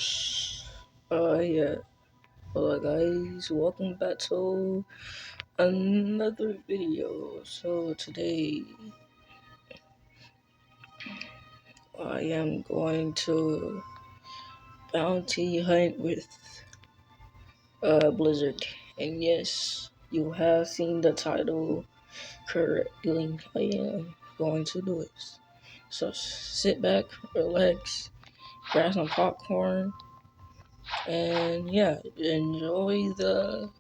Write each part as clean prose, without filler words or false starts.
Yeah. Hello guys, welcome back to another video. So today I am going to bounty hunt with Blizzard. And yes, you have seen the title correctly. I am going to do it. So sit back, relax, grab some popcorn, and yeah, enjoy the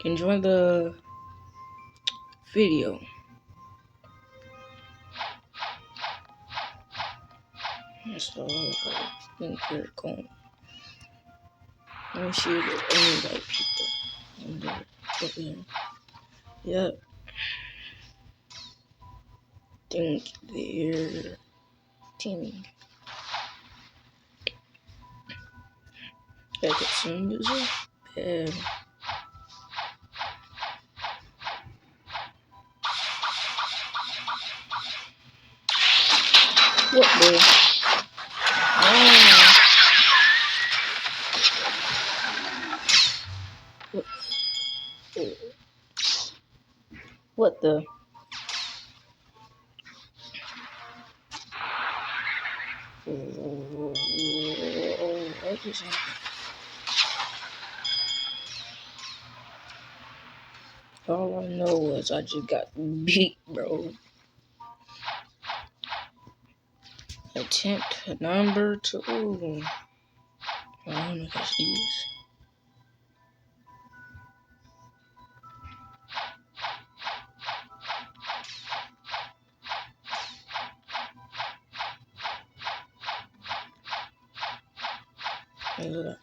enjoy the video. So I think we're going. Let me see if there's any white people in there. Over there. Yep. Think they're teaming. I get some music. And what the? Oh, what, what the? Oh, what is happening? All I know is I just got beat, bro. Attempt number 2. I don't know if that's these. Look at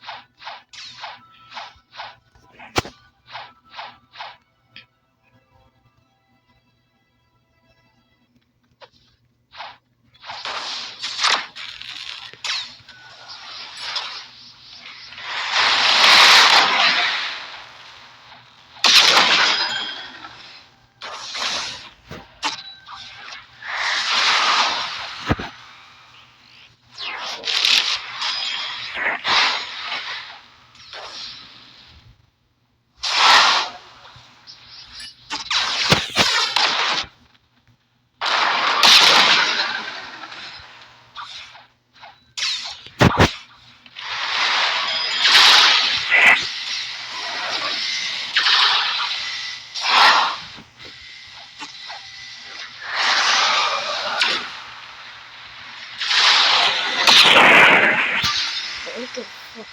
what the fuck?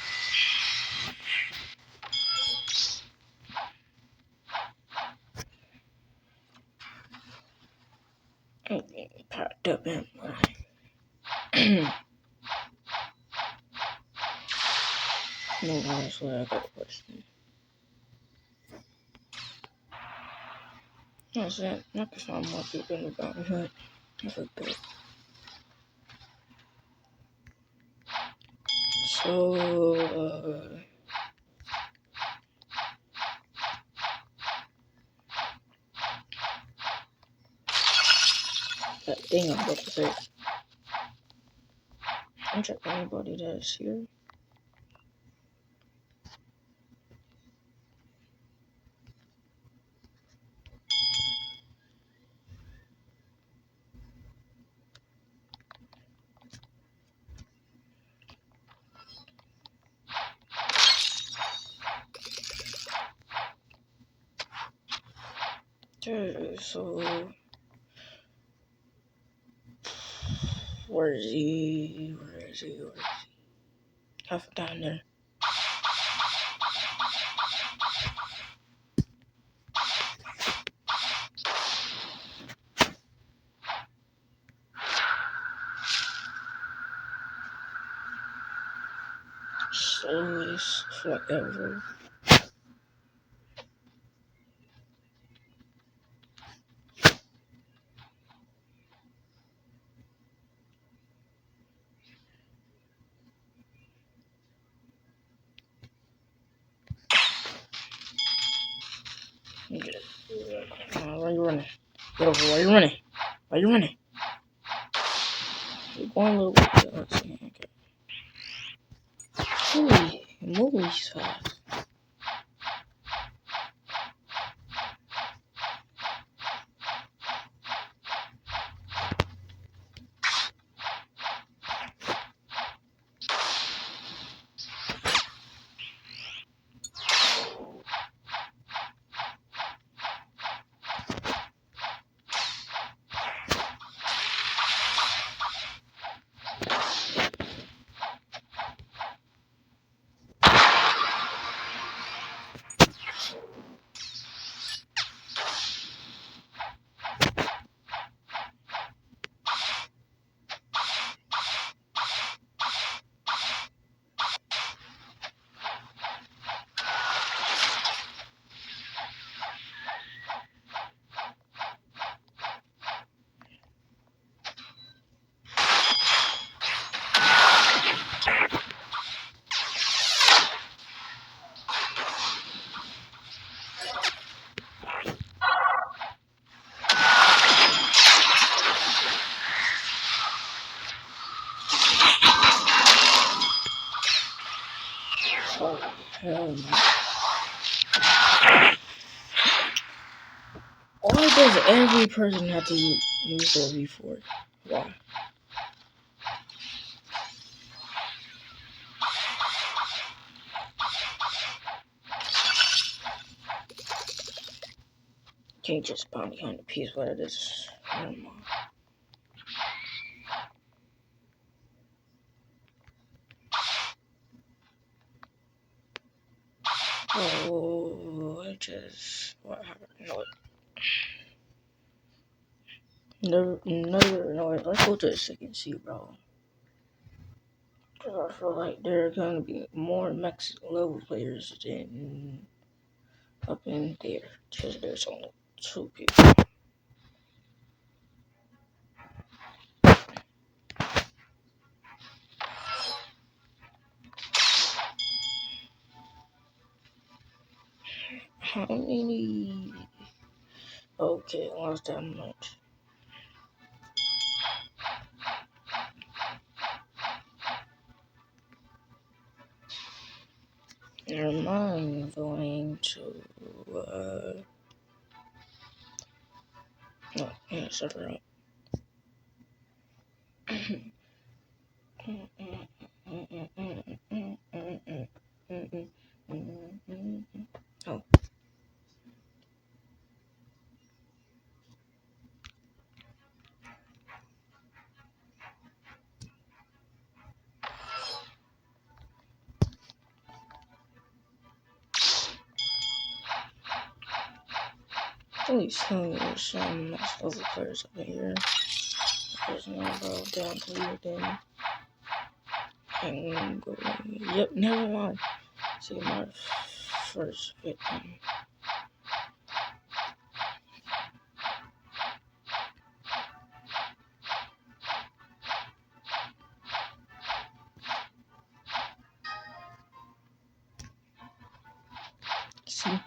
I'm getting packed up in my. No, honestly, I got a question. No, saying I can find more people in the bounty hunt. That's a good. So, that thing I'm about to say. I'm checking anybody that's here. So, where is he? Where is he? Where is he? Half down there. Slowly forever. Why are you running? Get over. Why are you running? Why are you running? You're going a little bit. Okay. movies fast. Oh, hell no. Why does every person have to use their V4? Why? Can't just bounty behind the piece where it is. Never mind. Oh, what happened? No, let's go to the second seat, bro. Cause I feel like there are gonna be more Mexican level players than up in there. Cause there's only 2 people. How many? Okay, lost that much. Never mind. Going to no, yeah, server up. Oh. Please tell me there's some nice level players up in here. There's no bro down to you then. And go. Yep, never mind. See my first victim. See?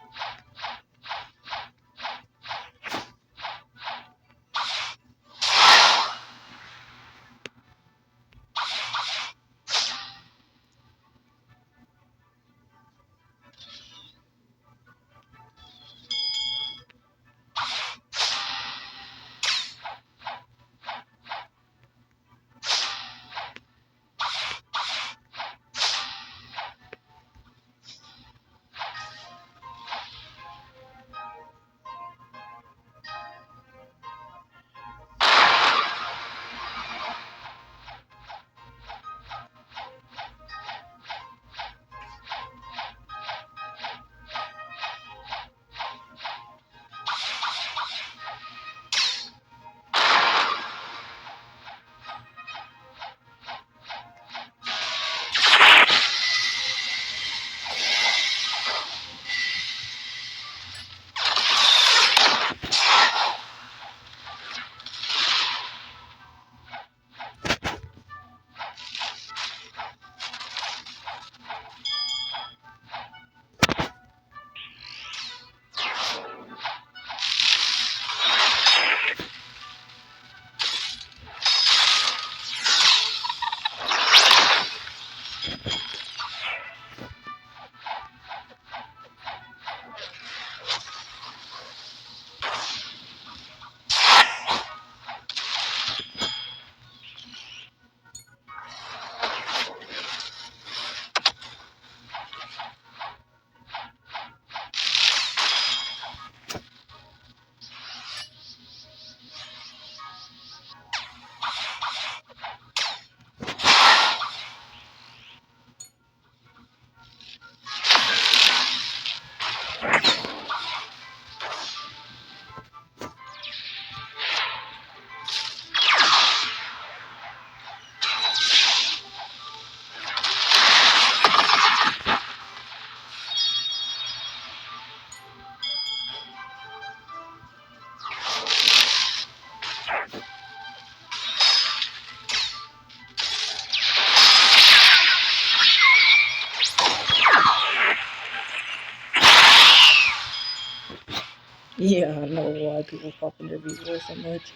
Yeah, I know why people popping their visuals so much.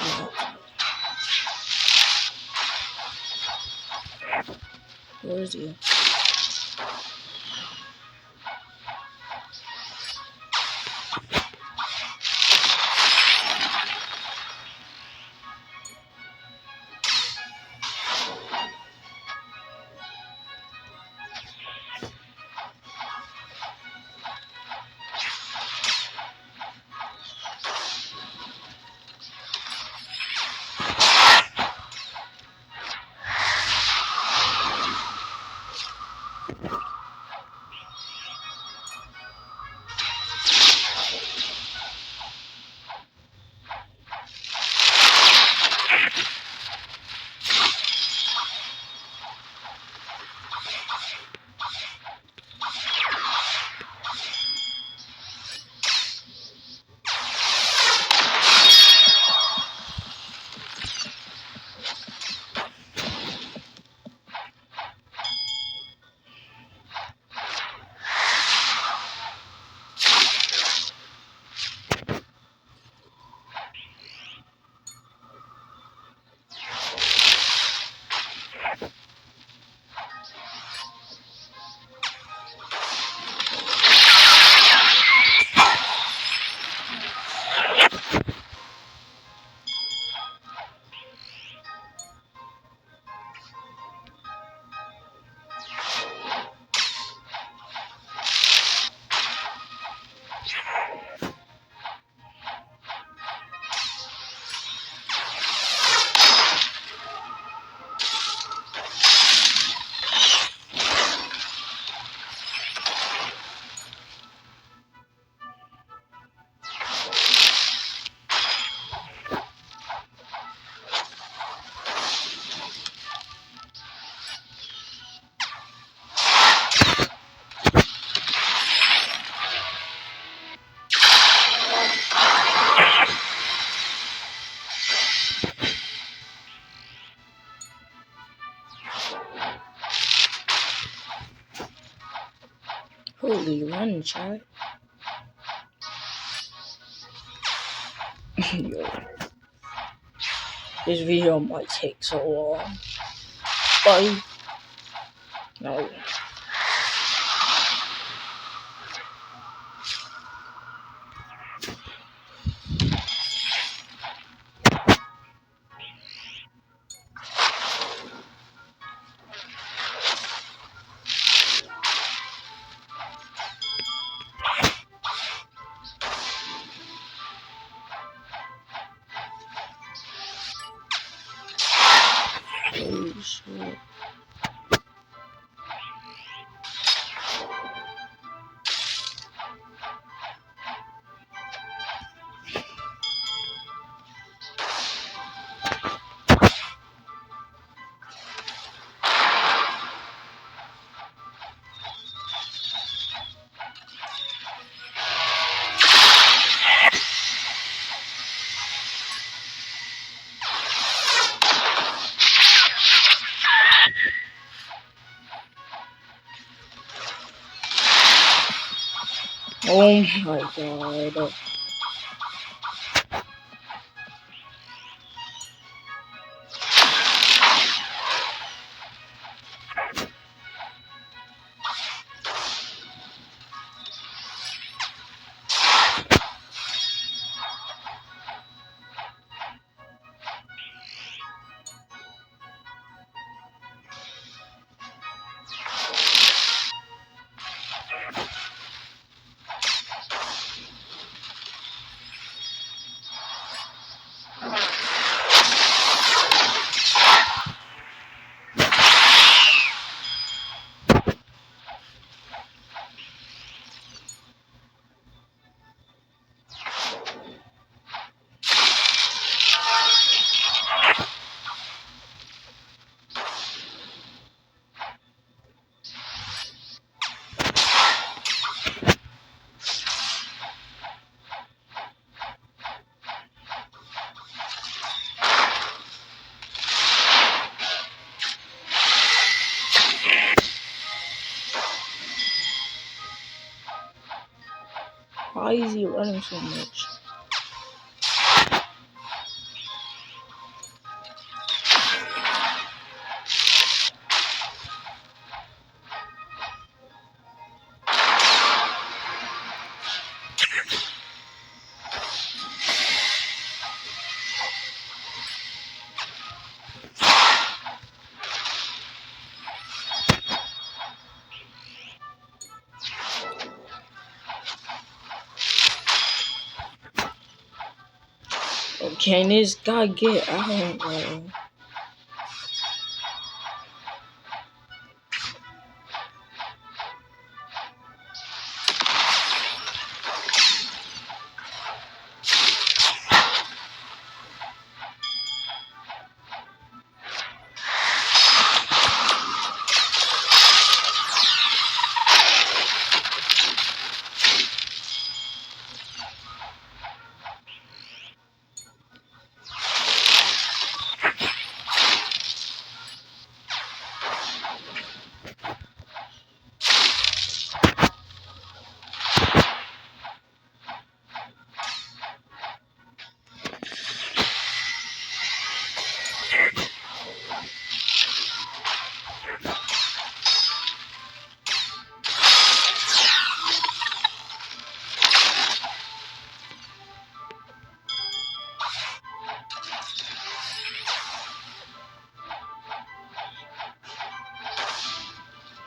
Yeah. Where is he? Holy run, chat. Yo, this video might take so long. Bye. No. Holy shit. Oh my god. Why is he running so much? Oh, can this guy get out, bro?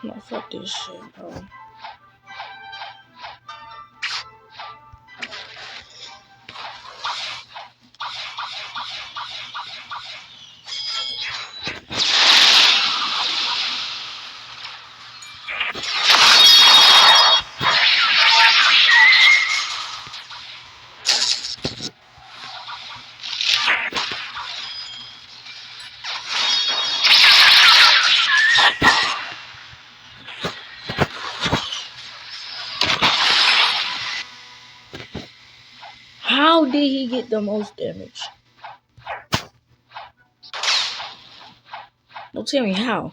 No, fuck this shit, bro. How did he get the most damage? Don't tell me how.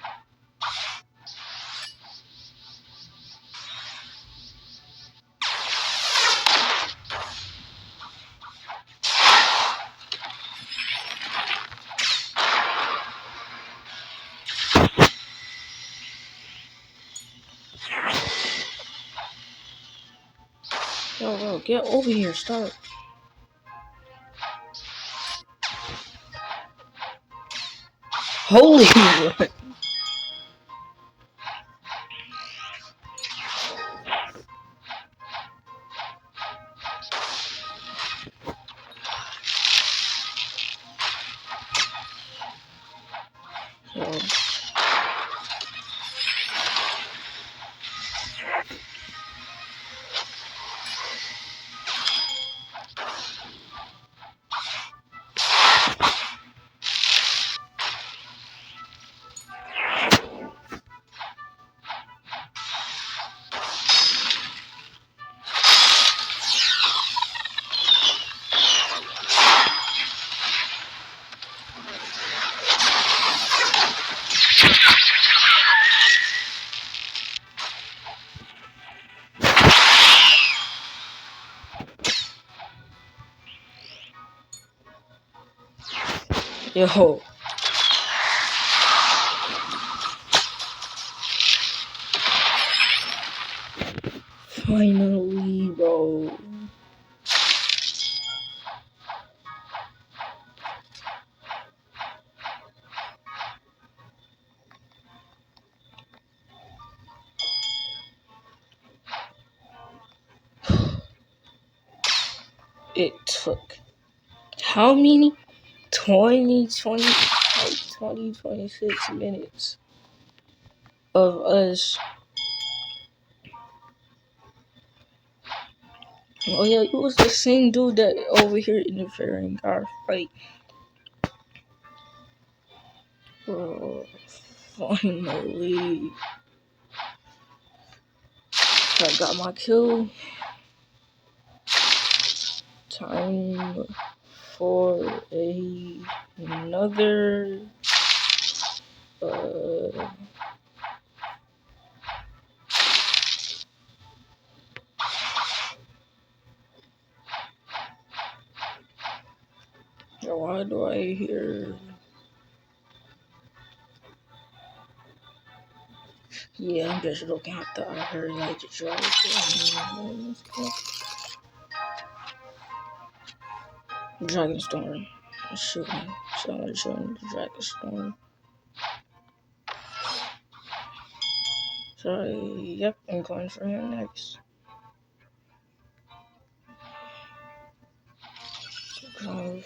Yo, get over here, stop. Holy what? Yo. Yo. Finally, bro. It took how many? 26 minutes of us. Oh yeah, it was the same dude that over here interfering our fight. Oh, finally. I got my kill. Time for another uh Why do I hear? Yeah, I'm just looking at the. I heard like the dragon storm. Shooting. Someone shooting the dragon storm. So yep, I'm going for him next. Kind of,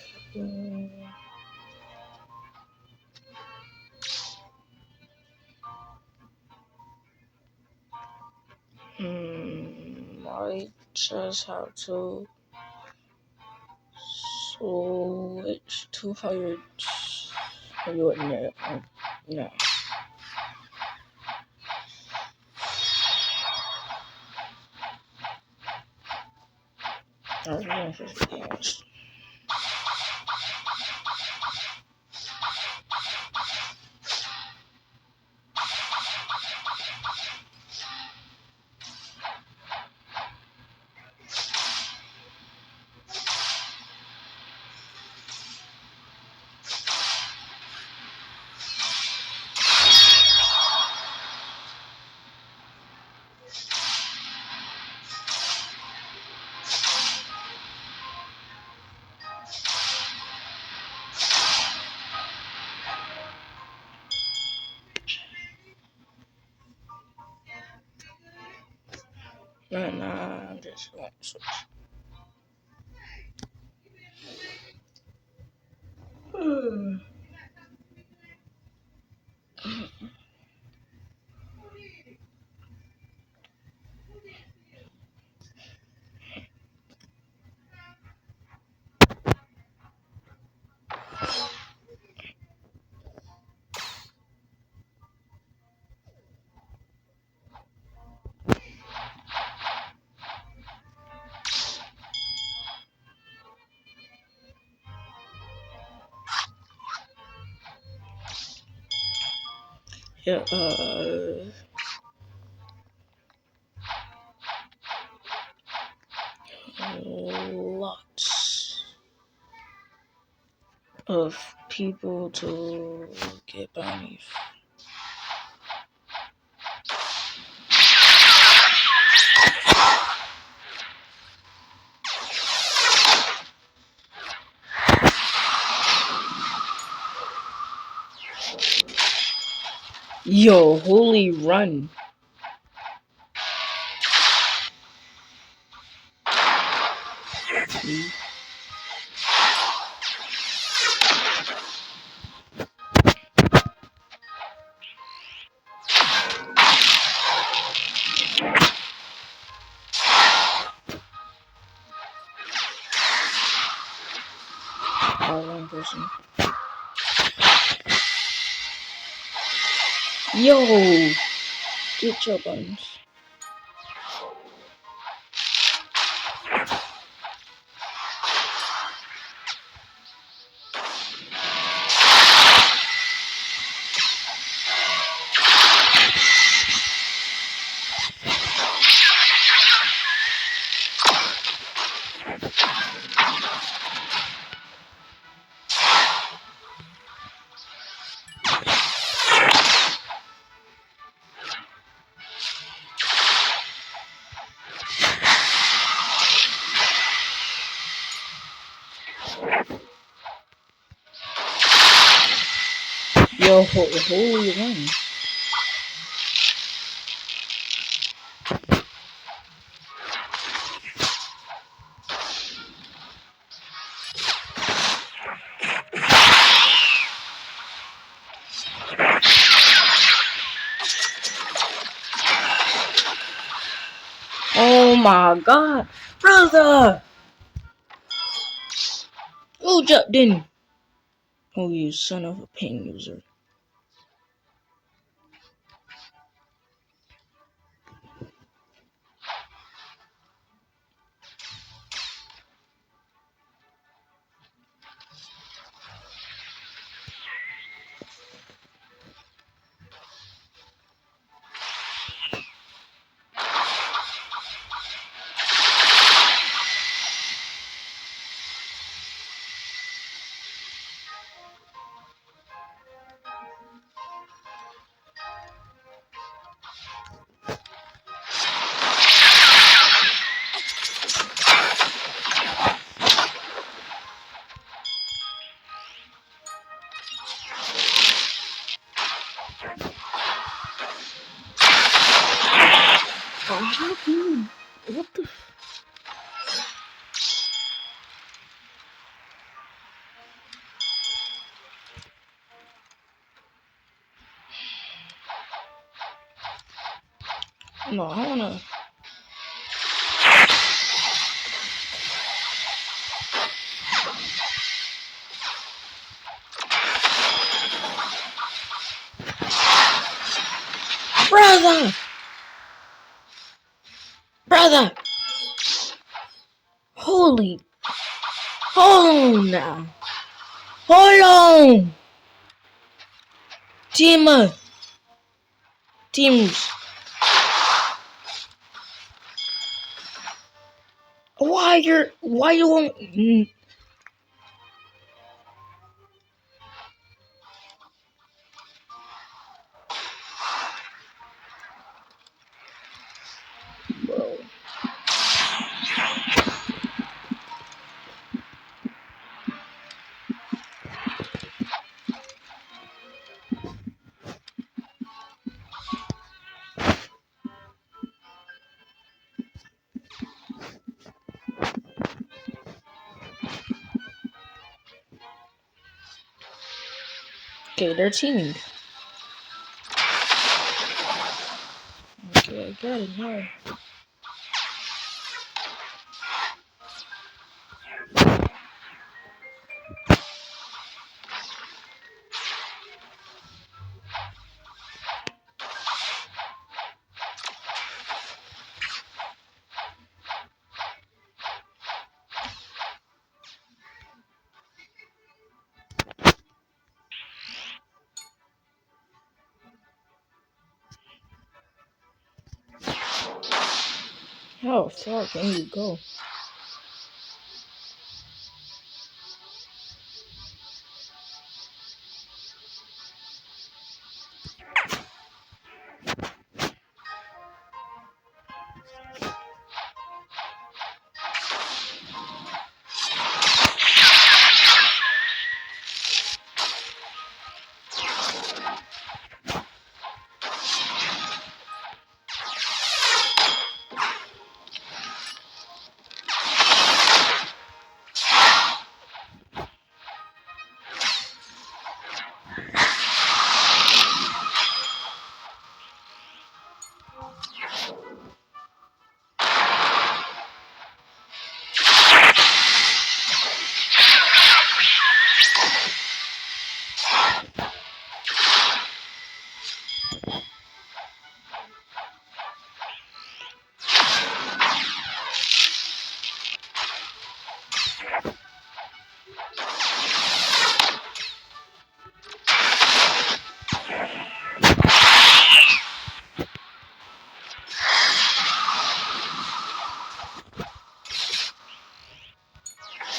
I just have to switch to fire. You wouldn't know. No. I was going for the damage. And I'm just going to switch. Yeah, lots of people to get bounties. Yo, holy run. One person. Yo, get your buns. Yo, holy run. Oh my god, brother! Who jumped in? Oh, you son of a ping user. How can you? What the? No, I wanna. Brother! Brother! Holy. Hold on now. Hold on! Teams. Why you won't? Bro. Okay, they're teaming. Okay, I got it now. How far can you go?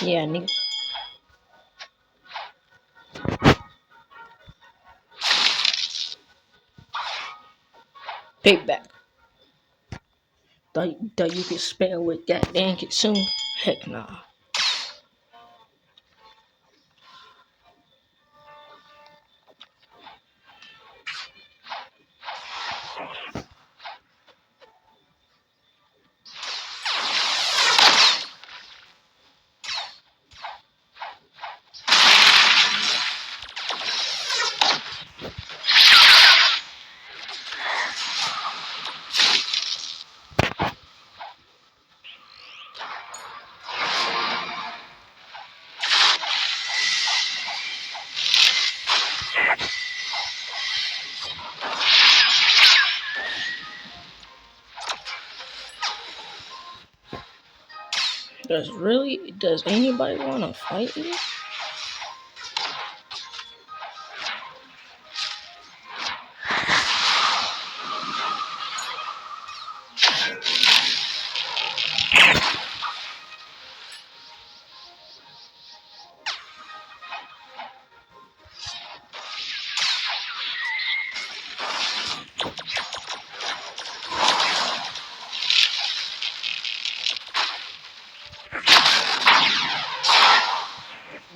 Yeah, nigga. Payback. That you can spell with goddamn consume? Heck nah. Does anybody wanna fight me?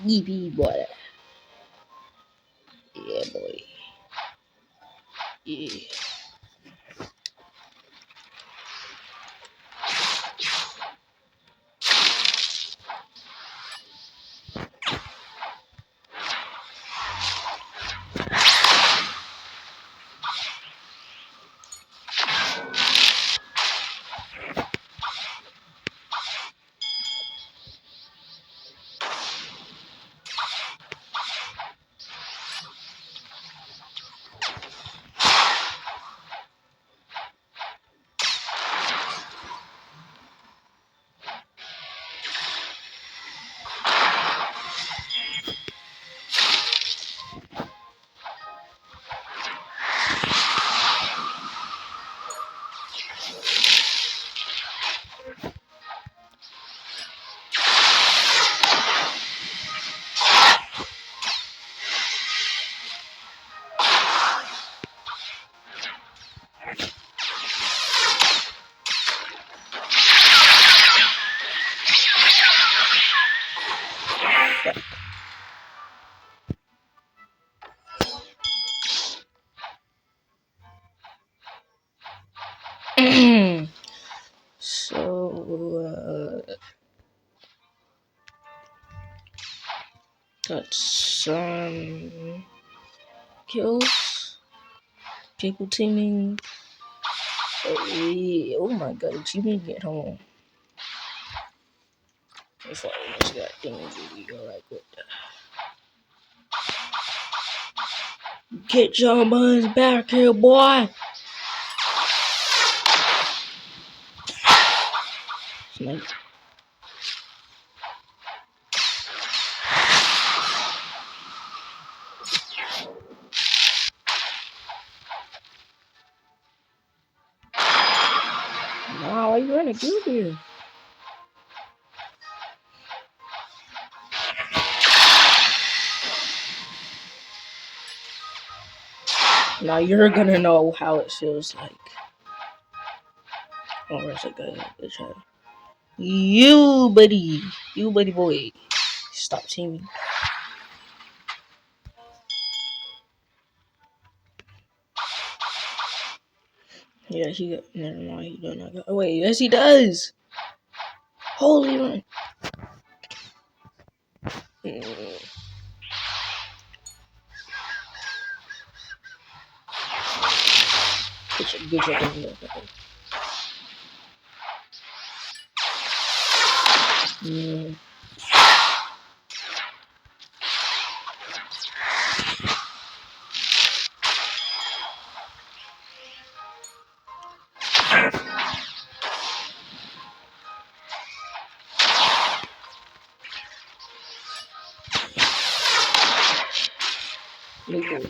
Yippee boy. Yeah boy. Yeah. So, got some kills. People teaming. Oh my god, achievement get home. If I almost got injured, like what the? Get your buns back here, boy! Snake. Nah, why you running through here? Now you're gonna know how it feels like. Oh, where's that guy? Good try. You buddy boy. Stop teaming. Yeah, he got. Never mind, he does not got. Oh, wait, yes, he does. Holy run. Good job. Mm. Legal.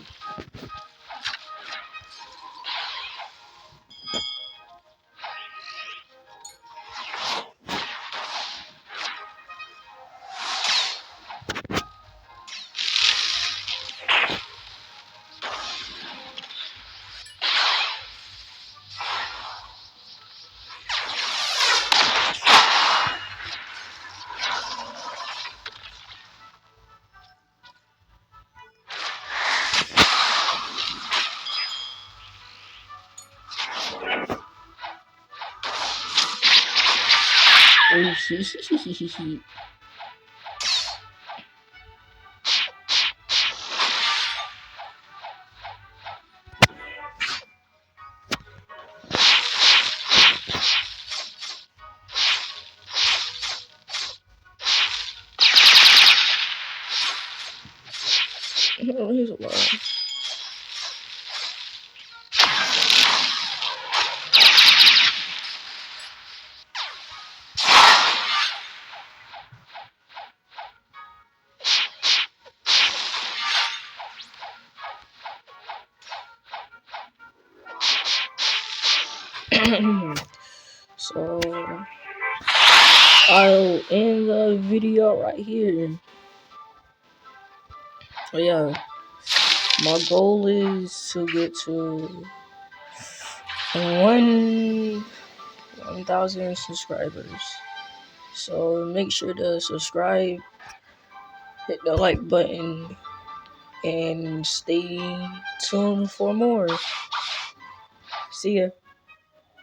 Oh, he's alive. So I'll end the video right here. Oh yeah, my goal is to get to 1,000 subscribers. So make sure to subscribe, hit the like button, and stay tuned for more. See ya.